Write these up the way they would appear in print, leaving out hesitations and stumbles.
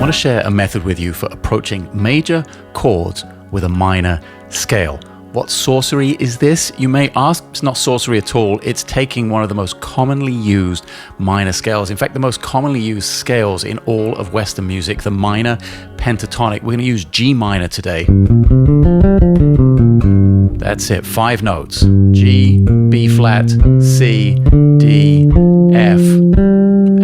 want to share a method with you for approaching major chords with a minor scale. What sorcery is this, you may ask? It's not sorcery at all. It's taking one of the most commonly used minor scales. In fact, the most commonly used scales in all of Western music, the minor pentatonic. We're going to use G minor today. That's it, 5 notes. G, B flat, C, D, F,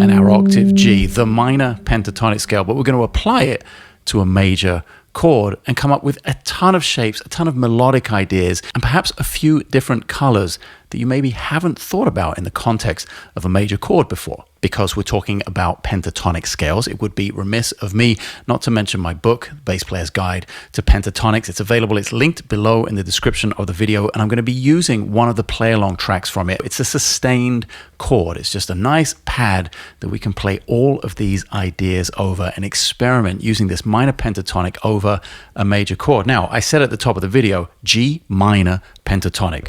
and our octave G, the minor pentatonic scale. But we're going to apply it to a major chord and come up with a ton of shapes, a ton of melodic ideas, and perhaps a few different colors that you maybe haven't thought about in the context of a major chord before. Because we're talking about pentatonic scales, it would be remiss of me not to mention my book, Bass Player's Guide to Pentatonics. It's available, it's linked below in the description of the video, and I'm going to be using one of the play-along tracks from it. It's a sustained chord. It's just a nice pad that we can play all of these ideas over and experiment using this minor pentatonic over a major chord. Now, I said at the top of the video, G minor pentatonic.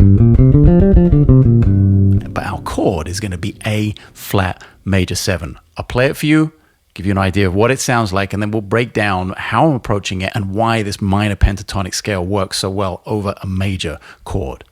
But our chord is going to be A flat major 7. I'll play it for you, give you an idea of what it sounds like, and then we'll break down how I'm approaching it and why this minor pentatonic scale works so well over a major chord.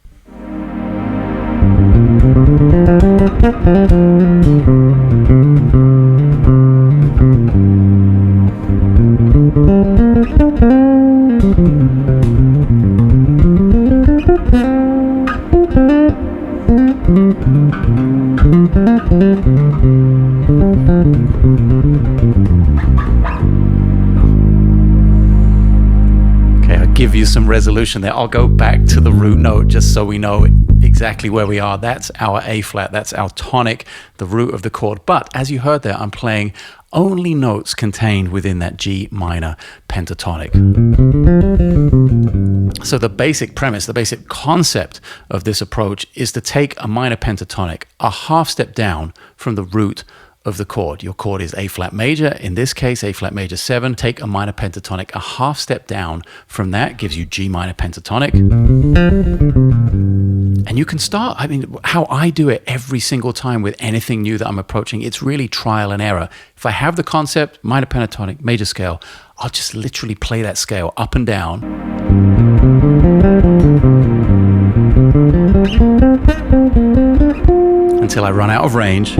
Give you some resolution there. I'll go back to the root note just so we know exactly where we are. That's our A flat, that's our tonic, the root of the chord. But as you heard there, I'm playing only notes contained within that G minor pentatonic. So the basic premise, the basic concept of this approach is to take a minor pentatonic a half step down from the root of the chord. Your chord is A flat major, in this case A flat major 7. Take a minor pentatonic a half step down from that, gives you G minor pentatonic. And you can start, I mean, how I do it every single time with anything new that I'm approaching, it's really trial and error. If I have the concept, minor pentatonic, major scale, I'll just literally play that scale up and down. Until I run out of range.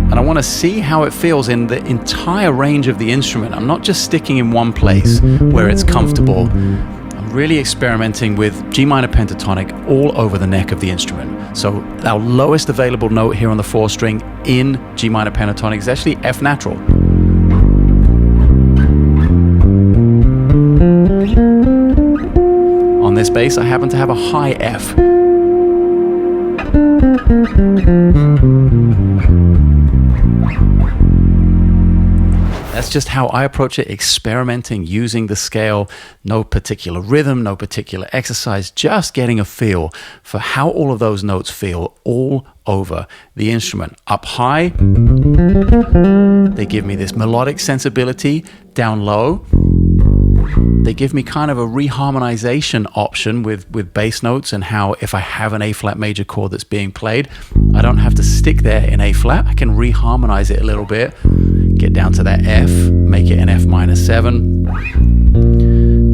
And I want to see how it feels in the entire range of the instrument. I'm not just sticking in one place where it's comfortable. I'm really experimenting with G minor pentatonic all over the neck of the instrument. So our lowest available note here on the 4 string in G minor pentatonic is actually F natural. On this bass, I happen to have a high F. That's just how I approach it, experimenting, using the scale, no particular rhythm, no particular exercise, just getting a feel for how all of those notes feel all over the instrument. Up high, they give me this melodic sensibility. Down low, they give me kind of a reharmonization option with bass notes, and how if I have an A flat major chord that's being played, I don't have to stick there in A flat. I can reharmonize it a little bit, get down to that F, make it an F minor 7,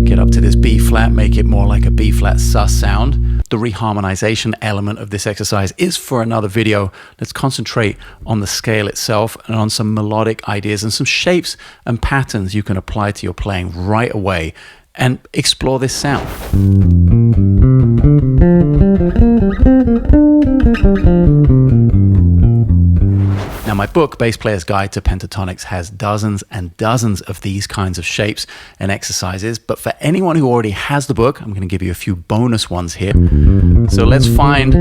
get up to this B flat, make it more like a B flat sus sound. The reharmonization element of this exercise is for another video. Let's concentrate on the scale itself and on some melodic ideas and some shapes and patterns you can apply to your playing right away and explore this sound. Now, my book, Bass Player's Guide to Pentatonics, has dozens and dozens of these kinds of shapes and exercises. But for anyone who already has the book, I'm going to give you a few bonus ones here. So let's find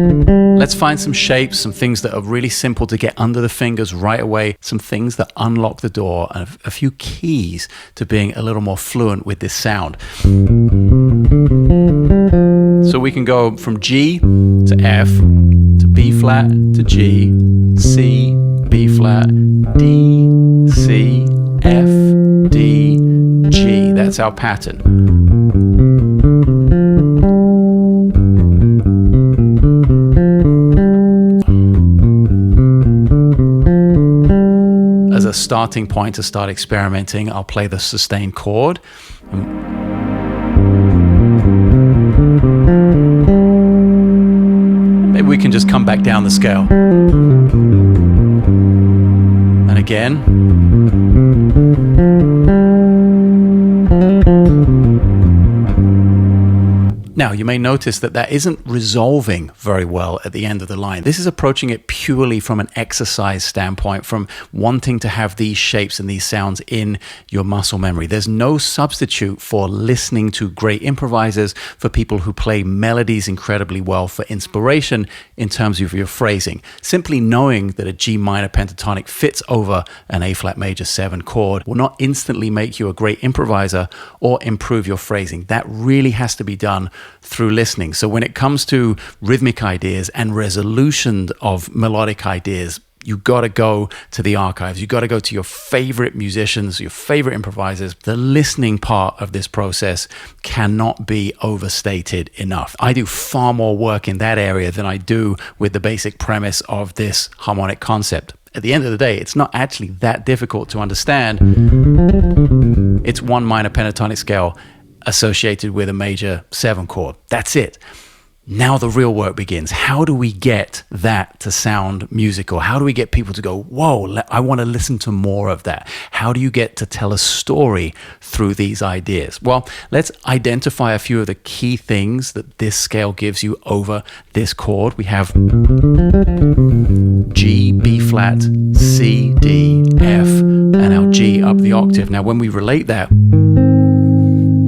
some shapes, some things that are really simple to get under the fingers right away, some things that unlock the door, and a few keys to being a little more fluent with this sound. So we can go from G to F to B flat to G, C, B flat, D, C, F, D, G. That's our pattern. a starting point to start experimenting, I'll play the sustained chord. Maybe we can just come back down the scale. And again. Now, you may notice that that isn't resolving very well at the end of the line. This is approaching it purely from an exercise standpoint, from wanting to have these shapes and these sounds in your muscle memory. There's no substitute for listening to great improvisers, for people who play melodies incredibly well, for inspiration in terms of your phrasing. Simply knowing that a G minor pentatonic fits over an A flat major 7 chord will not instantly make you a great improviser or improve your phrasing. That really has to be done through listening. So when it comes to rhythmic ideas and resolution of melodic ideas, you got to go to the archives. You got to go to your favorite musicians, your favorite improvisers. The listening part of this process cannot be overstated enough. I do far more work in that area than I do with the basic premise of this harmonic concept. At the end of the day, it's not actually that difficult to understand. It's one minor pentatonic scale associated with a major 7 chord. That's it. Now the real work begins. How do we get that to sound musical? How do we get people to go, whoa, I want to listen to more of that? How do you get to tell a story through these ideas? Well, let's identify a few of the key things that this scale gives you over this chord. We have G, B flat, C, D, F, and our G up the octave. Now, when we relate that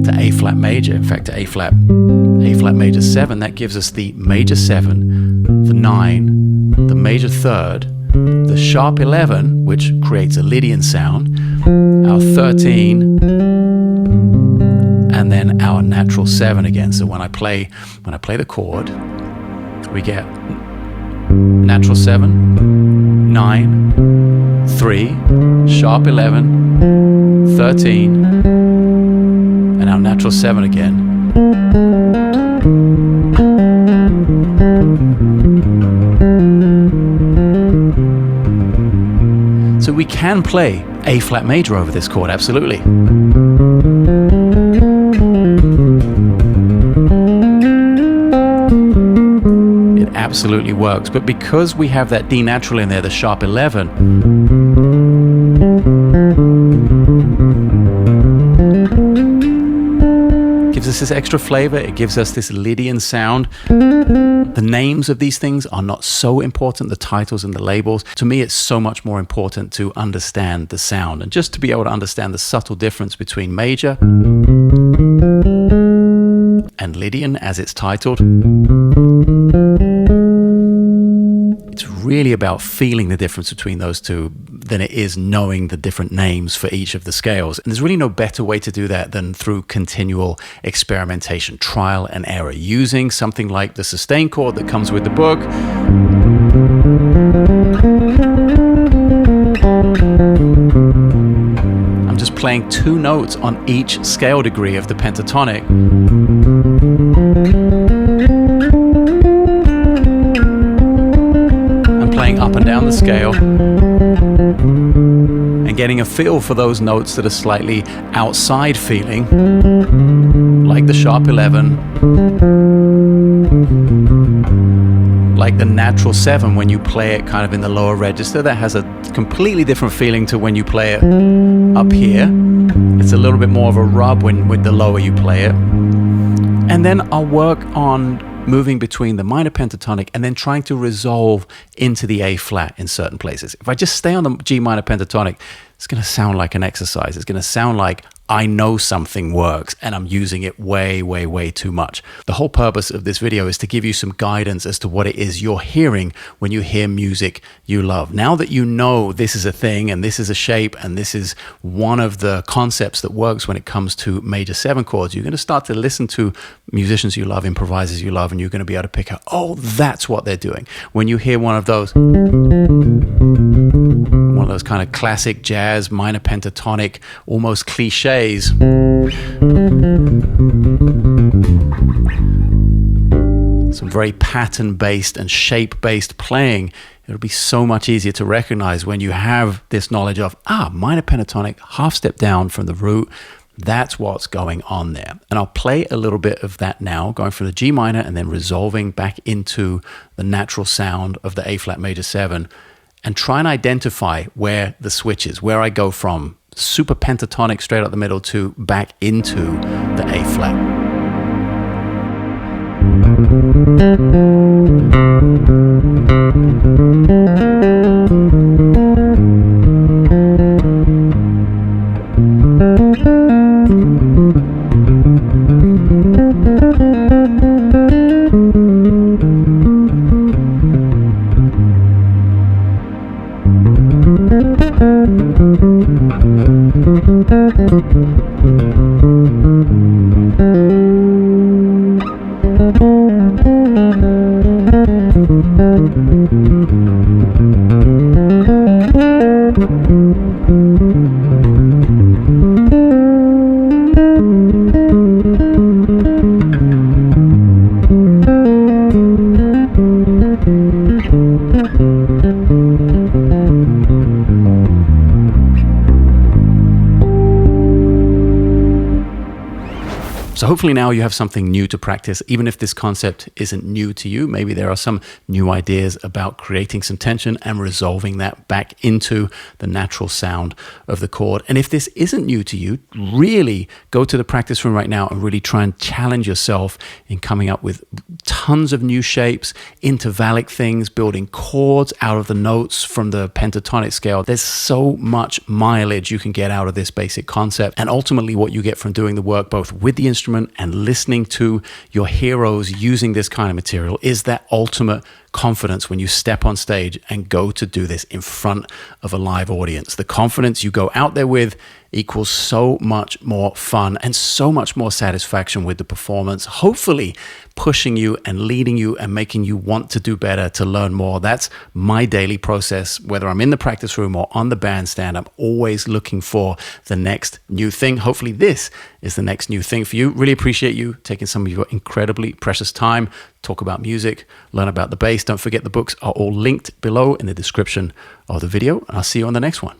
to A flat major, in fact to A flat major 7, that gives us the major 7, the 9, the major 3rd, the sharp 11, which creates a Lydian sound, our 13, and then our natural 7 again. So when I play the chord, we get natural 7, 9, 3, sharp 11, 13, and our natural 7 again. So we can play A flat major over this chord, absolutely. It absolutely works, but because we have that D natural in there, the sharp 11, gives us this extra flavor. It gives us this Lydian sound. The names of these things are not so important, the titles and the labels. To me, it's so much more important to understand the sound and just to be able to understand the subtle difference between major and Lydian as it's titled. It's really about feeling the difference between those two than it is knowing the different names for each of the scales. And there's really no better way to do that than through continual experimentation, trial and error, using something like the sustained chord that comes with the book. I'm just playing 2 notes on each scale degree of the pentatonic. Up and down the scale and getting a feel for those notes that are slightly outside feeling, like the sharp 11, like the natural 7 when you play it kind of in the lower register. That has a completely different feeling to when you play it up here. It's a little bit more of a rub with the lower you play it. And then I'll work on moving between the minor pentatonic and then trying to resolve into the A flat in certain places. If I just stay on the G minor pentatonic, it's going to sound like an exercise. It's going to sound like I know something works and I'm using it way, way, way too much. The whole purpose of this video is to give you some guidance as to what it is you're hearing when you hear music you love. Now that you know this is a thing and this is a shape and this is one of the concepts that works when it comes to major 7 chords, you're going to start to listen to musicians you love, improvisers you love, and you're going to be able to pick out, oh, that's what they're doing. When you hear one of those kind of classic jazz, minor pentatonic, almost cliches, some very pattern-based and shape-based playing, It'll be so much easier to recognize when you have this knowledge of, minor pentatonic, half step down from the root. That's what's going on there. And I'll play a little bit of that now, going from the G minor and then resolving back into the natural sound of the A flat major 7, and try and identify where the switch is, where I go from super pentatonic straight up the middle to back into the A flat. So hopefully now you have something new to practice, even if this concept isn't new to you. Maybe there are some new ideas about creating some tension and resolving that back into the natural sound of the chord. And if this isn't new to you, really go to the practice room right now and really try and challenge yourself in coming up with tons of new shapes, intervallic things, building chords out of the notes from the pentatonic scale. There's so much mileage you can get out of this basic concept. And ultimately what you get from doing the work, both with the instrument and listening to your heroes using this kind of material, is that ultimate confidence when you step on stage and go to do this in front of a live audience. The confidence you go out there with equals so much more fun and so much more satisfaction with the performance, hopefully pushing you and leading you and making you want to do better, to learn more. That's my daily process. Whether I'm in the practice room or on the bandstand, I'm always looking for the next new thing. Hopefully this is the next new thing for you. Really appreciate you taking some of your incredibly precious time, talk about music, learn about the bass. Don't forget the books are all linked below in the description of the video, and I'll see you on the next one.